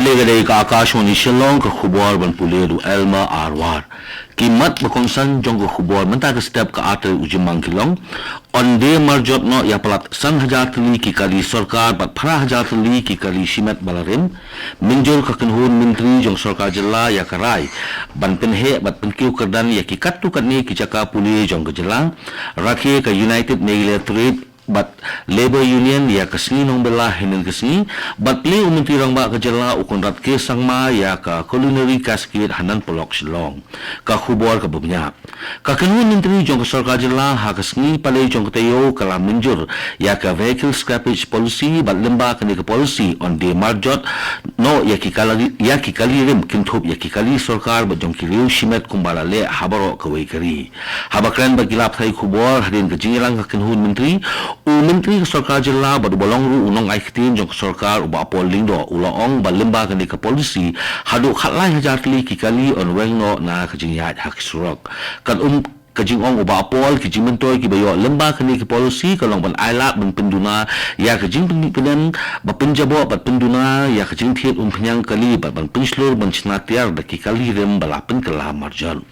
Gade ka Akashwani Shillong ka khubor ban puleru Elma Arwar. Kimat bakongsan jong ka khubor menta ka step ka ate ujimang kilong. Onde marjot no ya palat sang hajar tli ki kali sarkar bat phara hajar tli ki kali simet balarim. Minjol ka kenhun menteri jong sarkar jela ya karai. Ban penhe bat penkiu kerdan ya ki katu katni ki caka puli jong ka jelang. Rakhe ka United Military but labor union ya kesni nong belah hinin kesni but li umunti rang ba kejala ukon rat ke sangma ya ka culinary casket hanan polok silong ka khubor ka bumnya ka kanun menteri jong sarkar jela ha kesni pale jong tayo kala minjur ya ka vehicle scrappage policy but lemba kani ka policy on the marjot no ya ki kali rim kinthop ya ki kali sarkar ba jong ki riu shimet kumbala le habaro ka wei kari habakran ba gilap thai khubor hadin ka jingrang ka kanun menteri Menteri Sarkar Jela badu bolong ru unong aikitin jong sarkar uba apol lindo ulaong balimba kani ka polisi hadu khatlai hajar tli kikali on wengno na kajingyat hak surok kan kajing ong uba apol kajing mentoy ki bayo lemba kani ka polisi kalong ban aila ban penduna ya kajing penen ba penjabo bat penduna ya kajing thiet penyang kali ban penslur ban chnatiar da kikali rem balapen kala marjan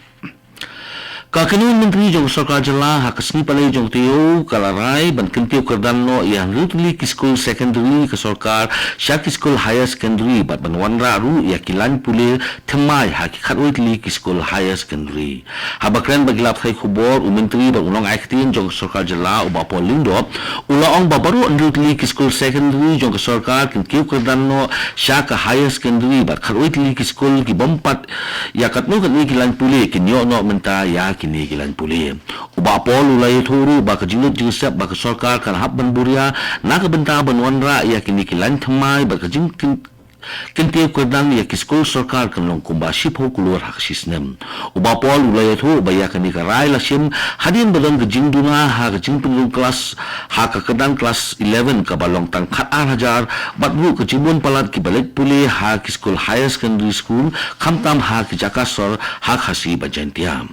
Kakanun menteri jong sarkar jela ha kesni palai jong teo kalarai ban kentiu kerdan no yang rutli ki school secondary ke sarkar syaki school higher secondary bat ban wanra ru ya kilan pule themai ha ki khatwitli ki school higher secondary ha bakran bagilap thai khubor menteri ban ulong aikitin jong sarkar jela uba polindo ulaong babaru rutli ki school secondary jong sarkar kentiu kerdan no syaka higher secondary bat khatwitli ki school ki bompat ya katno kan ni kilan pule kinyo no menta ya kini gilan puli uba pol ulai thuru ba ka jinut jingsap ba ka sarkar kan hab ban buria na ka benta ban wanra ya kini gilan thamai ba ka jing kintiu kerdang ya ki school sarkar kan long kumba ship ho kulur hak sisnem uba pol ulai thu ba ya kini ka rai lasim hadin balang ka jingduna ha ka jingpung kelas ha ka kedang kelas 11 ka balong tang khat hajar bat bu ka jibun palat ki balik puli ha ki school higher secondary school khamtam ha ki jakasor ha khasi bajantiam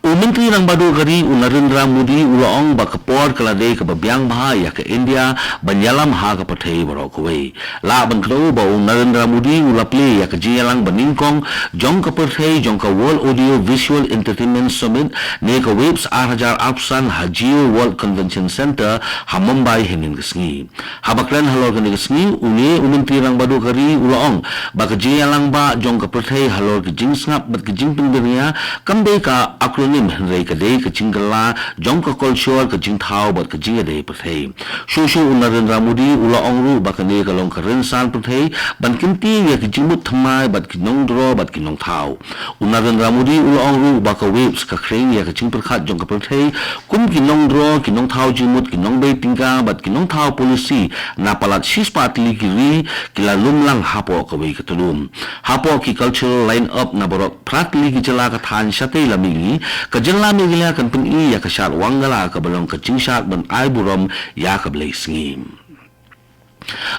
Menteri nang badu gari Narendra Modi ulaong ba kapor kalade ka babyang baha ya ka India banyalam ha ka pathai baro kuwei la ban kro ba Narendra Modi ulaple ya ka jialang baningkong jong ka pathai jong ka World Audio Visual Entertainment Summit ne ka webs 8,000 Hajio World Convention Center ha Mumbai hinin gesngi habaklan halor kan gesngi uni menteri nang badu gari ulaong ba ka jialang ba jong ka pathai halor ka jingsngap bat ka jingping dunia kambe ka akronim henrei kadei ka jingala jong ka culture ka jingthau bat ka jingade pathei shushu Narendra Modi ula ongru bakane ka long ka rensan pathei ban kinti ya ka jingmut thamai bat ki nongdro bat ki nongthau Narendra Modi ula ongru ba ka waves ka khreng ya ka jingprakhat jong ka pathei kum ki nongdro ki nongthau jingmut ki nongbe tingka bat ki nongthau policy na palat sispatli ki ri kila lumlang hapo ka wei ka tulum hapo ki cultural line up na borok pratli ki jala ka than shatei lamili kajela migila kan peni ya kashat wangala ka balong ka jingshat ban ai burom ya ka blai sngim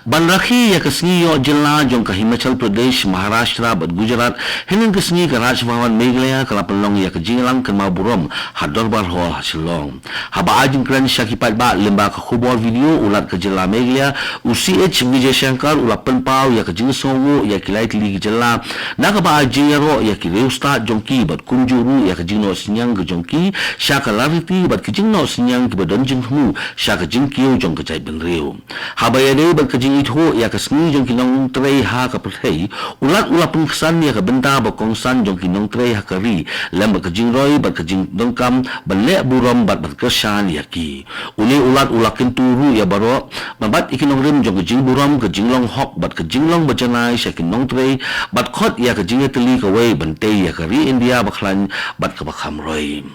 Banrakhi ya kesni yo jela jong ka Himachal Pradesh Maharashtra bat Gujarat hinin kesni ka Raj Bhavan Meghalaya kala pelong ya ka jinglang kan maburom hadorbar hol hasilong haba ajing kran syakipat ba lemba ka khubor video ulat ka jela Meghalaya UCH Vijay Shankar ulat penpau ya ka jingsongu ya kilai tili jela na ka ba ajing ro ya ki reusta jongki bat kunjuru ya ka jingno sinyang ka jongki syaka lariti bat ka jingno sinyang ki badon jinghu syaka jingkiu jong ka jai benreu haba ya bat kajing itho ya kasni jong kinong trei ha ka pathei ulat pungsan ya ka benta ba kongsan jong kinong trei ha kari lem ba kajing roi bat kajing dongkam balle burom bat kersan ya ki uli ulat ulakin turu ya baro mabat ikinong rim jong kajing burom kajing long hok bat kajing long bajanai sya kinong trei bat khot ya kajing teli ka wei bante ya kari India bakhlan bat ka bakham roi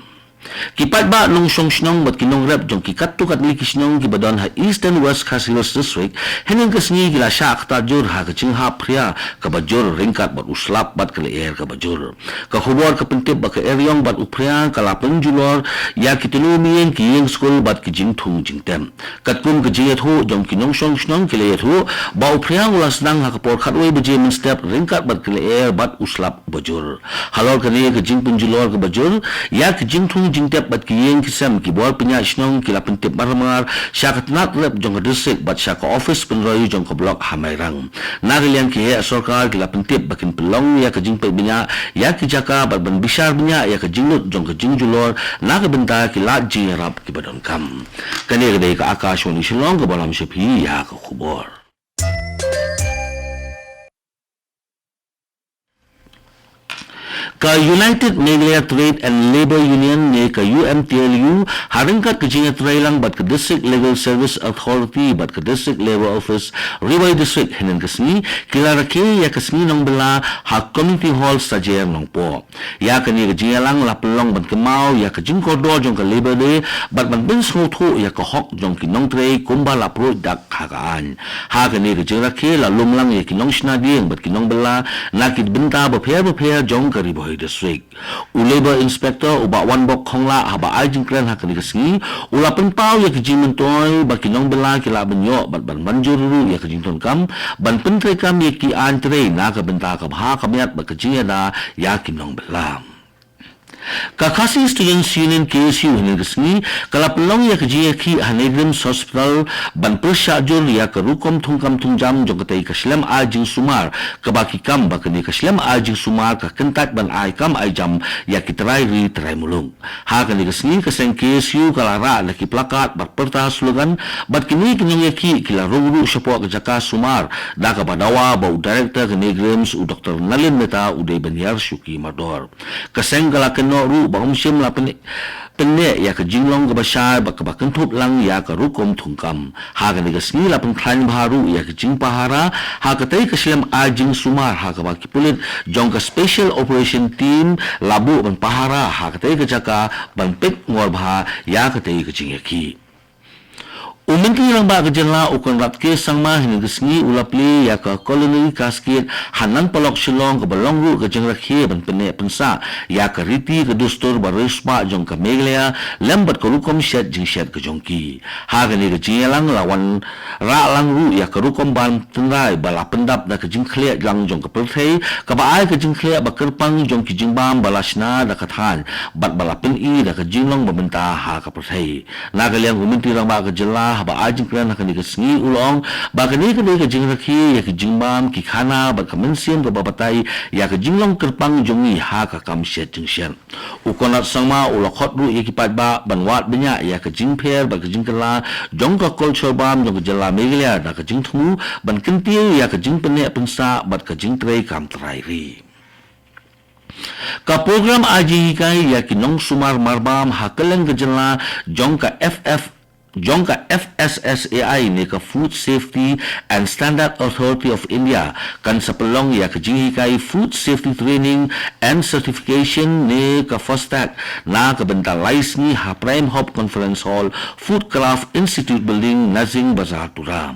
Kipat ba nung song snong bat kinong rep jong kikat tu kat liki snong kibadon ha East and West Khasilos District hening kesni gila syak tajur ha kacing ha pria kabajur ringkat bat uslap bat kele air kabajur ka khubor ka pentip ba ka eryong bat upria kala penjulor ya kitulu mien ki yeng school bat ki jing thung jing tem katkum ka jiyat ho jong kinong song snong kele ho ba upria ulas nang ha kapor khatwei beje min step ringkat bat kele air bat uslap bajur halor kani ka jing penjulor ka bajur ya ki jing thung Jong jingtep bat kiyeng kisam ki bol penya snong ki lapin tip marmar syakat nat rep jong desik bat syaka office penroyu jong ke blok hamairang nagilian ki he sarkar ki lapin tip bakin pelong ya ke jing pe benya ya ki jaka bat ban bisar benya ya ke jinglut jong ke jing julor na ke benta ki lat jing rap ki badon kam kane ke ka akashwani shillong ke balam shepi ya ke khubor ka United Meghalaya Trade and Labor Union ne ka UMTLU haringkat kejinga trailang bat ke District Legal Service Authority bat ke District Labor Office Ribay District hinan kesni kila rake ya kesni nong bela ha Community Hall sajer nong po ya kani kejinga lang lapelong bat kemau ya kejing kodo jong ke Labor Day bat ban bin snotho ya ke hok jong kinong tray kumba lapro dak hakaan ha kani kejinga rake la lumlang ya kinong snading bat kinong bela nakit benta bapher jong ke Ribay District. Labor Inspector uba wan bok khongla haba ajing kren hakani kesngi ula penpau ya kejimen toy bakinong bela kila benyo bat ban manjuru ya kejing ton kam ban pentre kam ya ki antre na ka benta ka bha kamiat ba kejing da ya kinong bela Kakasi Students Union KSU hinan kesni kala pelong ya kejia ki Hanegrims Hospital ban persyajur ya ke rukom tungkam tungjam jong ketai kaslam ajing sumar kebaki kam bakani kaslam ajing sumar ka kentat ban ai kam ai jam ya ki terai mulung ha kani kesni keseng KSU kala ra laki plakat bat perta slogan bat kini kinyong ya ki kila rungru syapo ke jaka sumar da ka badawa bau director Hanegrims u Dr. Nalin Meta uday Banyar Syuki Mador keseng kala ru bahum sim la pene ya ke jinglong ke basar bak kentup lang ya ke rukom tungkam ha ke negasni la pen klan baru ya ke jing pahara ha ke tai ke silam ajing sumar ha ke baki pulit jong ke special operation team labu ban pahara ha ke tai ke jaka ban pek ngor bha ya ke tai ke jing yaki Umentri lang ba kejenla ukon ratke sangma hining kesngi ulapli ya ka koloni kaskit hanan palok silong ke balongru ke jeng rakhe ban pene pensa ya ka riti ke dustur barisma jong ke Meghalaya lembat ke rukom syat jeng syat ke jongki ha gani ke jingelang lawan ra langru ya ke rukom ban tenrai bala pendap da ke jeng khliat lang jong ke perthei ke baai ke jeng khliat ba kerpang jong ki jeng bam balasna da kathan bat bala peni da ke jinglong babenta ha ke perthei nagaliang umentri lang ba kejenla haba ajing kran akan dikesngi ulong bagani ke ke jing rakhi ya ke jingbam ki khana ba kamensian ke babatai ya ke jinglong kerpang jongi ha ka kam syat jingsian ukonat sangma ulokot ru ya ki patba banwat benya ya ke jingpher ba ke jingkela jong ka culture bam jong ke jela Meghalaya da ke jingthu ban kentiu ya ke jingpene pensa bat ke jingtrei kam trai ri ka program aji kai ya ki nong sumar marbam hakeleng ke jela jong ka Jongka FSSAI ne ka Food Safety and Standard Authority of India kan sapelong ya kejinghi kai Food Safety Training and Certification ne ka FOSTAC na ka bental laisni ha Prime Hub Conference Hall Foodcraft Institute Building Nazing Bazar Tura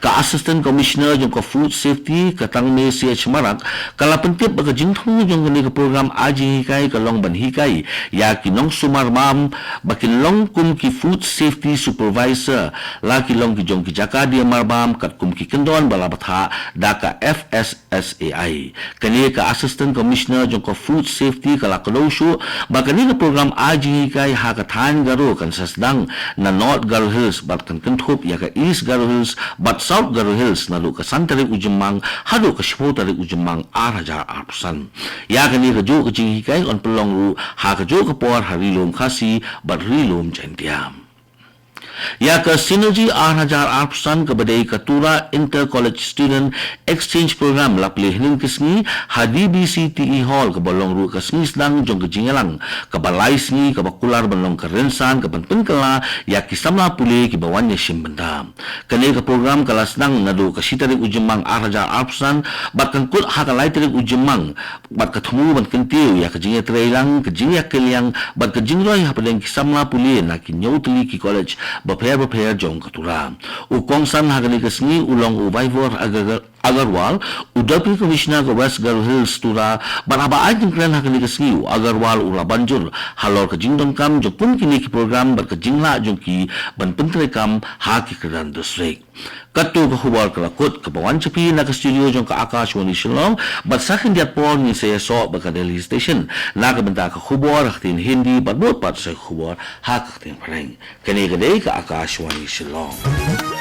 ka Assistant Commissioner jong ka Food Safety ka Tangme CH Marak kala pentip ba kejingthong jong ne ka program aji kai ka long ban hikai ya kinong sumar mam bakinlong kum ki Food Safety Supervisor laki long ki jong ki jaka dia marbam kat kum ki kendon balabatha daka FSSAI kani ka Assistant Commissioner jong ka Food Safety kala kaloshu bakani ka program aji kai ha ka than garo kan sasdang na North Garo Hills bat kan kentup ya ka East Garo Hills bat South Garo Hills na lu ka santari ujemang hadu ka shpotari ujemang 8,000 ya kani ka jo ka jingi kai on pelong ru ha ka jo ka por harilom khasi bat rilom jentiam ya ke Synergy 8,000 ke badai Katura Inter College Student Exchange Program lapli hining kesni hadi BCTE Hall ke balong ru kesni sedang jong ke jingelang ke balai sni ke bakular balong ke rensan ke penpen kala ya kisamla puli ke bawannya simbenda kene ke program kala sedang nadu ke sitari ujemang 8,000 bakkan kut hakalai teri ujemang bat ketemu ban kentiu ya ke jinge trailang ke jinge keliang bat ke jingroi hapadeng kisamla puli na ki nyautli ki college bapher jong katura ukong san hagani kesni ulong ubaivor Agarwal, Deputy Commissioner ke West Girl Hills tura banabaay ng kren hakini kasiu Agarwal ura banjur halor ke jingdon kam jokun kini ki program berkejingla jongki ban pentri kam haki keran distrik. Katu ke hubar kelakut ke bawan cepi na ke studio jong ke Akashwani Shillong batsakin diat pon ni saya sok baka Delhi Station na ke benta ke hubar haktin Hindi bat pat sa hubar hak haktin pareng. Kini kedai ke Akashwani Shillong.